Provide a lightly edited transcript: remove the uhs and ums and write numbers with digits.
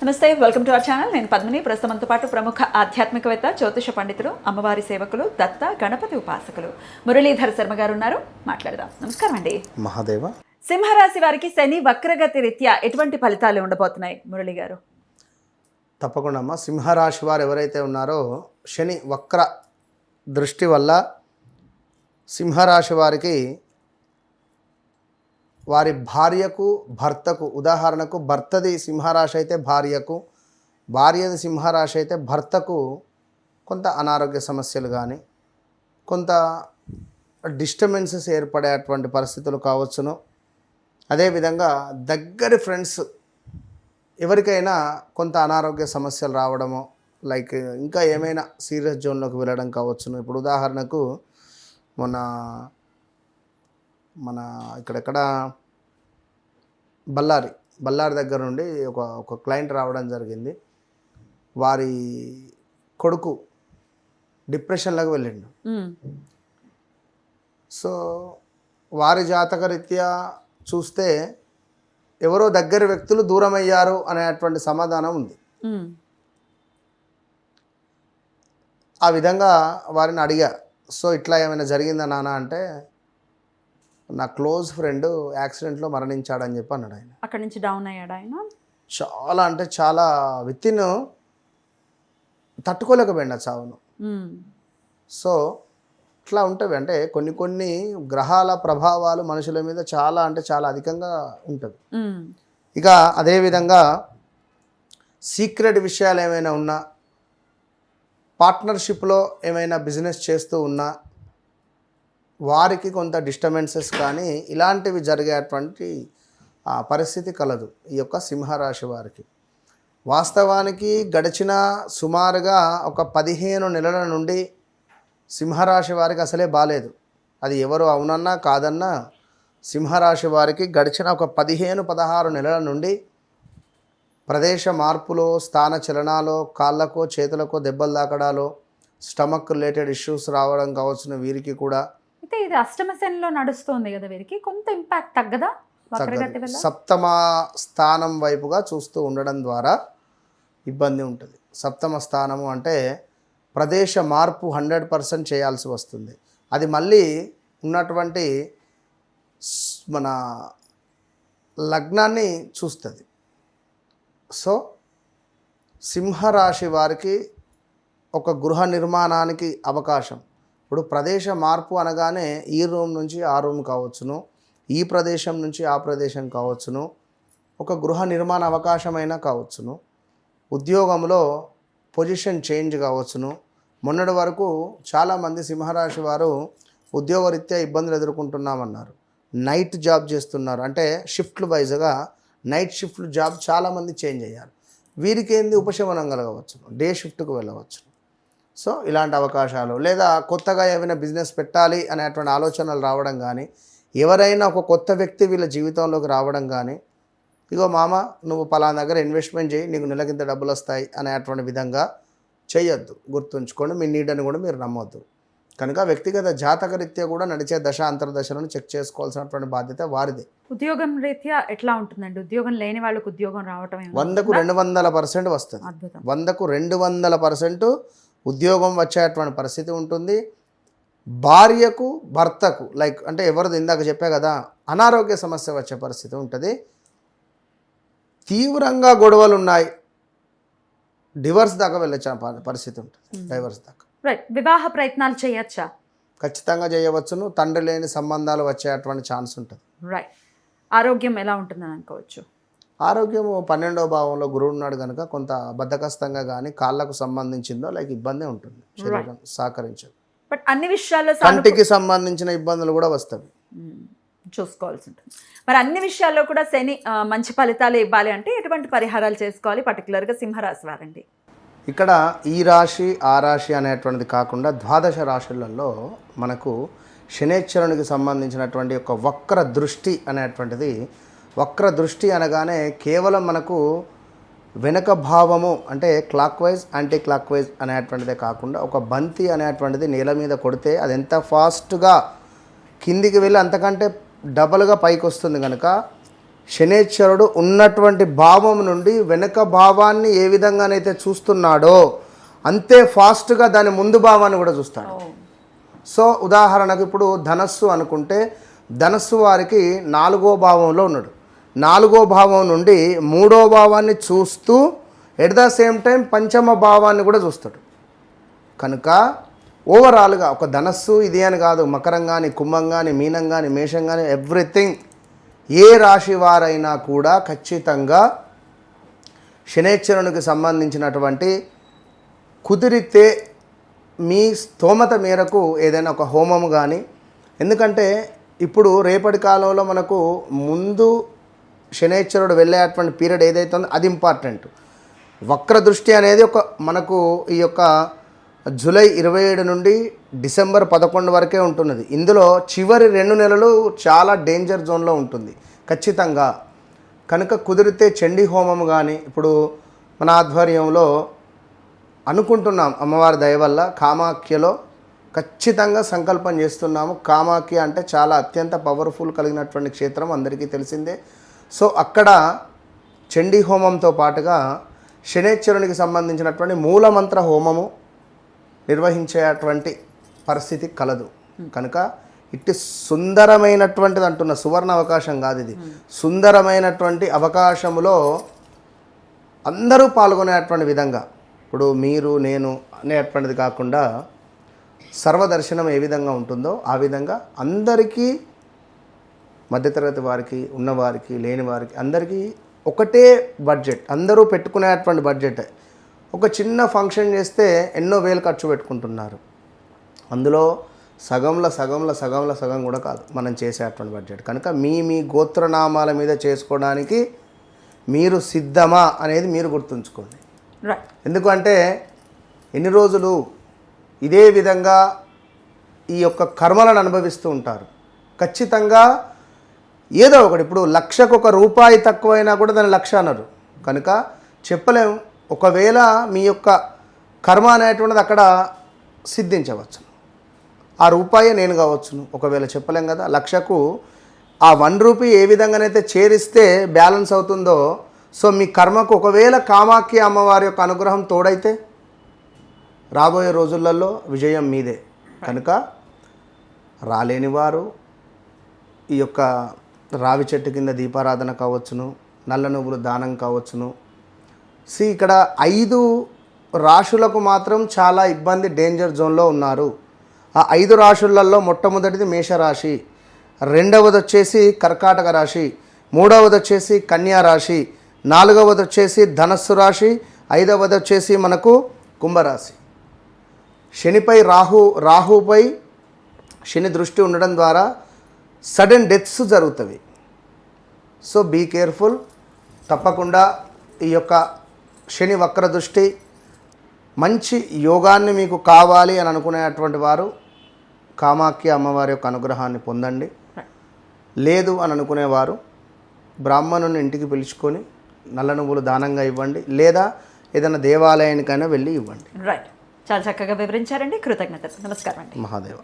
నమస్తే, welcome to our channel. నేను పద్మిని. ప్రస్తుతంతో పాటు ప్రముఖ ఆధ్యాత్మికవేత్త, జ్యోతిష పండితులు, అమ్మవారి సేవకులు, దత్త గణపతి ఉపాసకులు మురళీధర్ శర్మ గారు ఉన్నారు. మాట్లాడదాం. నమస్కారం అండి. మహాదేవ. సింహరాశి వారికి శని వక్రగతి రీత్యా ఎటువంటి ఫలితాలు ఉండబోతున్నాయి మురళి గారు? తప్పకుండా అమ్మ. సింహరాశి వారు ఎవరైతే ఉన్నారో శని వక్ర దృష్టి వల్ల సింహరాశి వారికి వారి భార్యకు భర్తకు, ఉదాహరణకు భర్తది సింహరాశి అయితే భార్యకు, భార్యది సింహరాశి అయితే భర్తకు కొంత అనారోగ్య సమస్యలు కానీ కొంత డిస్టర్బెన్సెస్ ఏర్పడేటువంటి పరిస్థితులు కావచ్చును. అదేవిధంగా దగ్గరి ఫ్రెండ్స్ ఎవరికైనా కొంత అనారోగ్య సమస్యలు రావడము, లైక్ ఇంకా ఏమైనా సీరియస్ జోన్లోకి వెళ్ళడం కావచ్చును. ఇప్పుడు ఉదాహరణకు మన ఇక్కడెక్కడ బళ్ళారి దగ్గర నుండి ఒక క్లయింట్ రావడం జరిగింది. వారి కొడుకు డిప్రెషన్లోకి వెళ్ళిండు. సో వారి జాతక రీత్యా చూస్తే ఎవరో దగ్గర వ్యక్తులు దూరం అయ్యారు అనేటువంటి సమాధానం ఉంది. ఆ విధంగా వారిని అడిగా, సో ఇట్లా ఏమైనా జరిగిందా నాన్న అంటే, నా క్లోజ్ ఫ్రెండ్ యాక్సిడెంట్లో మరణించాడని చెప్పి అన్నాడు. ఆయన అక్కడి నుంచి డౌన్ అయ్యాడు. ఆయన చాలా అంటే చాలా వితిన్ తట్టుకోలేకపోయింది ఆ చావును. సో ఇట్లా ఉంటుంది. అంటే కొన్ని గ్రహాల ప్రభావాలు మనుషుల మీద చాలా అంటే చాలా అధికంగా ఉంటుంది. ఇక అదేవిధంగా సీక్రెట్ విషయాలు ఏమైనా ఉన్నా, పార్ట్నర్షిప్లో ఏమైనా బిజినెస్ చేస్తూ ఉన్నా వారికి కొంత డిస్టర్బెన్సెస్ కానీ ఇలాంటివి జరిగేటువంటి పరిస్థితి కలదు ఈ యొక్క సింహరాశి వారికి. వాస్తవానికి గడిచిన సుమారుగా ఒక 15 నెలల నుండి సింహరాశి వారికి అసలే బాలేదు. అది ఎవరు అవునన్నా కాదన్నా సింహరాశి వారికి గడిచిన ఒక 15-16 నెలల నుండి ప్రదేశ మార్పులో, స్థాన చలనాలో, కాళ్ళకో చేతులకో దెబ్బలు తాకడాలో, స్టమక్ రిలేటెడ్ ఇష్యూస్ రావడం కావచ్చును. వీరికి కూడా అయితే ఇది అష్టమ శనిలో నడుస్తుంది కదా, వీరికి కొంత ఇంపాక్ట్ తగ్గదా? సప్తమ స్థానం వైపుగా చూస్తూ ఉండడం ద్వారా ఇబ్బంది ఉంటుంది. సప్తమ స్థానము అంటే ప్రదేశ మార్పు 100% చేయాల్సి వస్తుంది. అది మళ్ళీ ఉన్నటువంటి మన లగ్నాన్ని చూస్తుంది. సో సింహరాశి వారికి ఒక గృహ నిర్మాణానికి అవకాశం. ఇప్పుడు ప్రదేశ మార్పు అనగానే ఈ రూమ్ నుంచి ఆ రూమ్ కావచ్చును, ఈ ప్రదేశం నుంచి ఆ ప్రదేశం కావచ్చును, ఒక గృహ నిర్మాణ అవకాశమైనా కావచ్చును, ఉద్యోగంలో పొజిషన్ చేంజ్ కావచ్చును. మొన్నటి వరకు చాలామంది సింహరాశి వారు ఉద్యోగరీత్యా ఇబ్బందులు ఎదుర్కొంటున్నామన్నారు. నైట్ జాబ్ చేస్తున్నారు అంటే షిఫ్ట్లు వైజ్గా నైట్ షిఫ్ట్లు జాబ్ చాలామంది చేంజ్ అయ్యారు. వీరికి ఏంది ఉపశమనం కలగవచ్చును, డే షిఫ్ట్కు వెళ్ళవచ్చు. సో ఇలాంటి అవకాశాలు, లేదా కొత్తగా ఏమైనా బిజినెస్ పెట్టాలి అనేటువంటి ఆలోచనలు రావడం కానీ, ఎవరైనా ఒక కొత్త వ్యక్తి వీళ్ళ జీవితంలోకి రావడం కానీ, ఇగో మామ నువ్వు పలానా దగ్గర ఇన్వెస్ట్మెంట్ చేయి, నీకు నెలకింత డబ్బులు వస్తాయి అనేటువంటి విధంగా చేయొద్దు. గుర్తుంచుకోండి, మీ నీడని కూడా మీరు నమ్మొద్దు. కనుక వ్యక్తిగత జాతక రీత్యా కూడా నడిచే దశ అంతర్దశలను చెక్ చేసుకోవాల్సినటువంటి బాధ్యత వారిదే. ఉద్యోగం రీత్యా ఎట్లా ఉంటుందండి? ఉద్యోగం లేని వాళ్ళకు ఉద్యోగం రావటం 100కు 200% వస్తుంది. 100కు 200% ఉద్యోగం వచ్చేటువంటి పరిస్థితి ఉంటుంది. భార్యకు భర్తకు లైక్ అంటే ఎవరిది ఇందాక చెప్పా కదా, అనారోగ్య సమస్య వచ్చే పరిస్థితి ఉంటుంది. తీవ్రంగా గొడవలు ఉన్నాయి, డివర్స్ దాకా వెళ్ళే పరిస్థితి ఉంటుంది. డైవర్స్ దాకా. రైట్. వివాహ ప్రయత్నాలు చేయొచ్చా? ఖచ్చితంగా చేయవచ్చును. తండ్రి లేని సంబంధాలు వచ్చేటువంటి ఛాన్స్ ఉంటుంది. రైట్. ఆరోగ్యం ఎలా ఉంటుందని అనుకోవచ్చు? ఆరోగ్యము 12వ భావంలో గురువు ఉన్నాడు కనుక కొంత బద్ధకస్తంగా కానీ కాళ్ళకు సంబంధించిందో లైక్ ఇబ్బంది ఉంటుంది. శరీరం సహకరించదు. బట్ అన్ని విషయాల్లో కంటికి సంబంధించిన ఇబ్బందులు కూడా వస్తాయి, చూసుకోవాల్సి ఉంటుంది. మరి అన్ని విషయాల్లో కూడా శని మంచి ఫలితాలు ఇవ్వాలి అంటే ఎటువంటి పరిహారాలు చేసుకోవాలి పర్టికులర్గా సింహరాశి వారండి? ఇక్కడ ఈ రాశి ఆ రాశి అనేటువంటిది కాకుండా ద్వాదశ రాశులలో మనకు శనేశ్వరునికి సంబంధించినటువంటి ఒక వక్ర దృష్టి అనేటువంటిది. వక్ర దృష్టి అనగానే కేవలం మనకు వెనక భావము అంటే clockwise anticlockwise అనేటువంటిదే కాకుండా ఒక బంతి అనేటువంటిది నేల మీద కొడితే అది ఎంత ఫాస్ట్గా కిందికి వెళ్ళి అంతకంటే డబల్గా పైకి వస్తుంది కనుక శనేశ్వరుడు ఉన్నటువంటి భావం నుండి వెనుక భావాన్ని ఏ విధంగానైతే చూస్తున్నాడో అంతే ఫాస్ట్గా దాని ముందు భావాన్ని కూడా చూస్తాడు. సో ఉదాహరణకు ఇప్పుడు ధనస్సు అనుకుంటే ధనస్సు వారికి 4వ భావంలో ఉన్నాడు. 4వ భావం నుండి 3వ భావాన్ని చూస్తూ ఎట్ ద సేమ్ టైం పంచమ భావాన్ని కూడా చూస్తాడు. కనుక ఓవరాల్గా ఒక ధనస్సు ఇది అని కాదు, మకరం కానీ, కుంభం కానీ, మీనం కానీ, మేషం కానీ, ఎవ్రీథింగ్ ఏ రాశి వారైనా కూడా ఖచ్చితంగా శనేశ్వరునికి సంబంధించినటువంటి కుదిరితే మీ స్తోమత మేరకు ఏదైనా ఒక హోమము కానీ, ఎందుకంటే ఇప్పుడు రేపటి కాలంలో మనకు ముందు శనేశ్వరుడు వెళ్ళేటువంటి పీరియడ్ ఏదైతే ఉందో అది ఇంపార్టెంట్. వక్ర దృష్టి అనేది ఒక మనకు ఈ యొక్క జూలై 27 నుండి డిసెంబర్ 11 వరకే ఉంటున్నది. ఇందులో చివరి 2 నెలలు చాలా డేంజర్ జోన్లో ఉంటుంది ఖచ్చితంగా. కనుక కుదిరితే చండీ హోమం కానీ ఇప్పుడు మన ఆధ్వర్యంలో అనుకుంటున్నాం, అమ్మవారి దయ వల్ల కామాఖ్యలో ఖచ్చితంగా సంకల్పం చేస్తున్నాము. కామాఖ్య అంటే చాలా అత్యంత పవర్ఫుల్ కలిగినటువంటి క్షేత్రం అందరికీ తెలిసిందే. సో అక్కడ చండీ హోమంతో పాటుగా శనేశ్వరునికి సంబంధించినటువంటి మూలమంత్ర హోమము నిర్వహించేటువంటి పరిస్థితి కలదు. కనుక ఇట్టి సుందరమైనటువంటిది అంటున్న సువర్ణ అవకాశం కాదు ఇది, సుందరమైనటువంటి అవకాశములో అందరూ పాల్గొనేటువంటి విధంగా, ఇప్పుడు మీరు నేను అనేటువంటిది కాకుండా సర్వదర్శనం ఏ విధంగా ఉంటుందో ఆ విధంగా అందరికీ, మధ్యతరగతి వారికి, ఉన్నవారికి, లేని వారికి అందరికీ ఒకటే బడ్జెట్, అందరూ పెట్టుకునేటువంటి బడ్జెట్. ఒక చిన్న ఫంక్షన్ చేస్తే ఎన్నో వేలు ఖర్చు పెట్టుకుంటున్నారు. అందులో సగం కూడా కాదు మనం చేసేటువంటి బడ్జెట్. కనుక మీ గోత్రనామాల మీద చేసుకోవడానికి మీరు సిద్ధమా అనేది మీరు గుర్తుంచుకోండి. ఎందుకంటే ఎన్ని రోజులు ఇదే విధంగా ఈ యొక్క కర్మలను అనుభవిస్తూ ఉంటారు. ఖచ్చితంగా ఏదో ఒకటి, ఇప్పుడు లక్షకు ₹1 తక్కువైనా కూడా దాన్ని 1,00,000 అన్నారు. కనుక చెప్పలేము, ఒకవేళ మీ యొక్క కర్మ అనేటువంటిది అక్కడ సిద్ధించవచ్చు. ఆ రూపాయే నేను కావచ్చును, ఒకవేళ చెప్పలేం కదా. 1,00,000కు ఆ ₹1 ఏ విధంగానైతే చేరిస్తే బ్యాలెన్స్ అవుతుందో, సో మీ కర్మకు ఒకవేళ కామాఖ్య అమ్మవారి యొక్క అనుగ్రహం తోడైతే రాబోయే రోజులలో విజయం మీదే. కనుక రాలేని వారు ఈ యొక్క రావి చెట్టు కింద దీపారాధన కావచ్చును, నల్ల నువ్వులు దానం కావచ్చును. ఇక్కడ 5 రాశులకు మాత్రం చాలా ఇబ్బంది, డేంజర్ జోన్లో ఉన్నారు. ఆ 5 రాశులలో మొట్టమొదటిది మేషరాశి, రెండవది వచ్చేసి కర్కాటక రాశి, మూడవది వచ్చేసి కన్యా రాశి, నాలుగవది వచ్చేసి ధనస్సు రాశి, ఐదవది వచ్చేసి మనకు కుంభరాశి. శనిపై రాహుపై శని దృష్టి ఉండడం ద్వారా సడన్ డెత్స్ జరుగుతాయి. So be careful. తప్పకుండా ఈ యొక్క శని వక్ర దృష్టి, మంచి యోగాన్ని మీకు కావాలి అని అనుకునేటువంటి వారు కామాఖ్య అమ్మవారి యొక్క అనుగ్రహాన్ని పొందండి. లేదు అని అనుకునేవారు బ్రాహ్మణుని ఇంటికి పిలుచుకొని నల్ల నువ్వులు దానంగా ఇవ్వండి, లేదా ఏదైనా దేవాలయానికైనా వెళ్ళి ఇవ్వండి. రైట్, చాలా చక్కగా వివరించారండి. కృతజ్ఞతలు. నమస్కారం అండి. మహాదేవ.